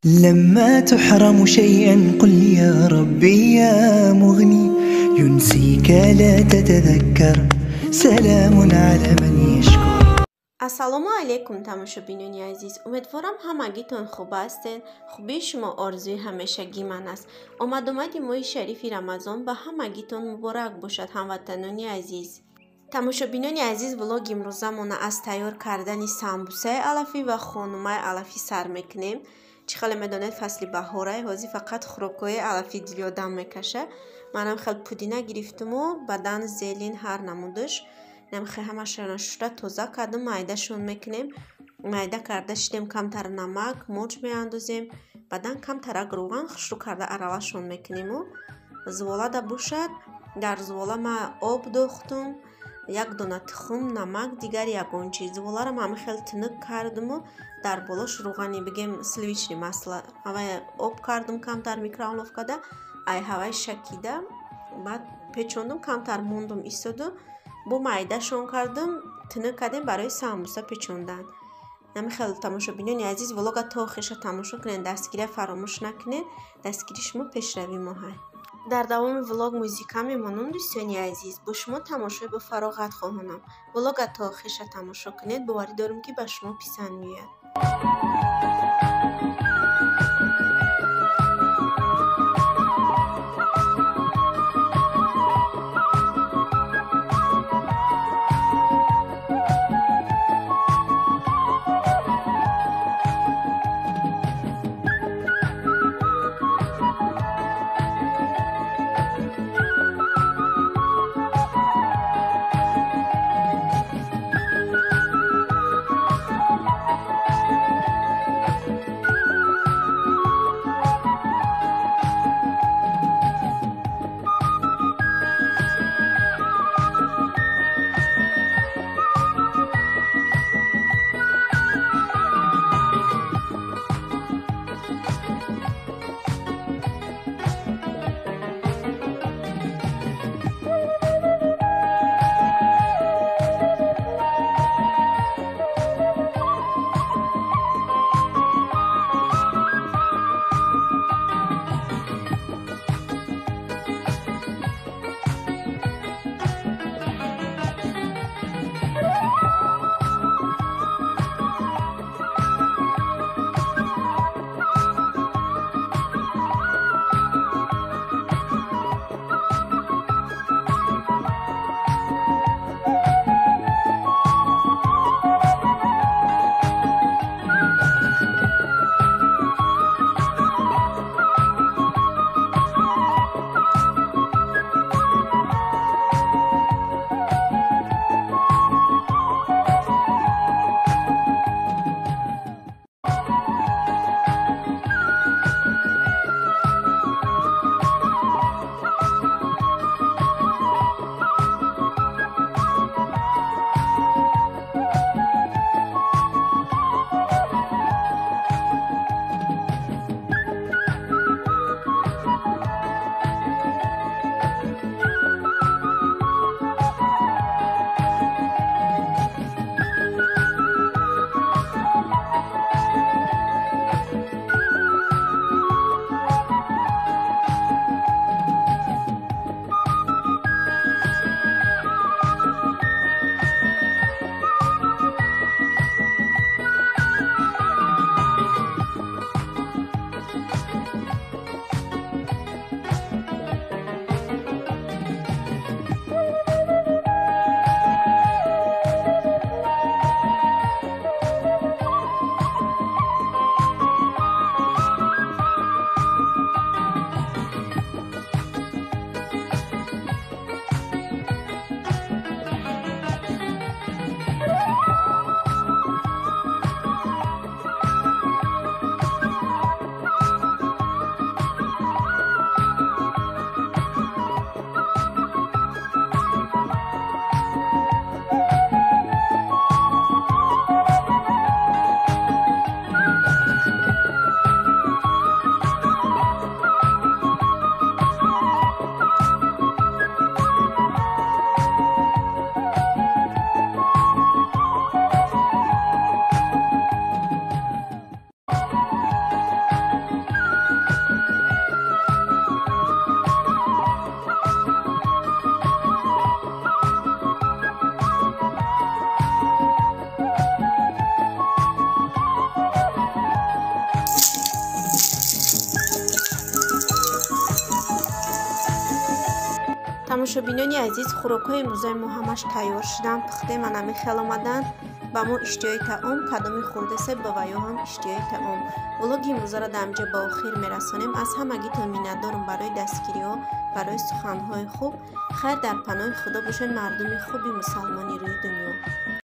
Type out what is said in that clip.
لما تحرم شيئا قل يا ربي يا مغني ينسيك لا تتذكر سلام على من يشكر. ассалому алайкум тамошобинони азиз, умедворам ҳамагитон хуб ҳастен. хуби шумо орзуи ҳамешагӣ ман аст. омадомади моҳи шарифи рамазон ба ҳамагитон муборак бошад ҳамватанони азиз. тамошобинони азиз, влоги имрӯзамона аз тайёр кардани самбусаи алафӣ ва хонумаи алафӣ сар мекунем. чӣ хеле медонед фасли баҳорае, ҳозир фақат хӯрокҳои алафӣ дили одам мекаша. манам хел пудина гирифтуму баъдан зелин ҳар намудаш намхе ҳамашона шура тоза кардем, майдашон мекунем. майда карда шидем, камтар намак мурч меандозем, баъдан камтарак рӯған хушрӯ карда аравашон мекунему. зувола да бошад, дар зувола ма об дохтум, як дона тухм, намак, дигар ягон чиз. зуволаро ҳама хел тинук кардуму дар болош рӯғани бигем сливичный масла ҳавай об кардум камтар микроволновкада, ай ҳавай шакида, баъд печондум, камтар мондум истоду бо майдашон кардум, тинук кардем барои самбуса печондан. нами хел тамошобинони азиз, влога то охириша тамошо кунед, дастгирия фаромӯш накунед. дастгири шумо пешравии мо ҳай. дар давоми влог музика мемонам. дӯстони азиз, бо шумо тамошои бо фароғат хоҳонам. влога то охириша тамошо кунед, боварӣ дорам ки ба шумо писанд меояд. тамошобинони азиз, хӯрокҳои имрӯзаи мо ҳамаш тайёр шудан, пухте манами хел омадан. ба мо иштиёи таом, кадоми хурдесе ба ваё ҳам иштиёи таом. влоги имрӯзаро дар инҷо ба охир мерасонем. аз ҳамагитон миннатдорам барои дастгириҳо, барои суханҳои хуб. хайр дар паноҳи худо бошед, мардуми хуби мусалмони рӯи дунё.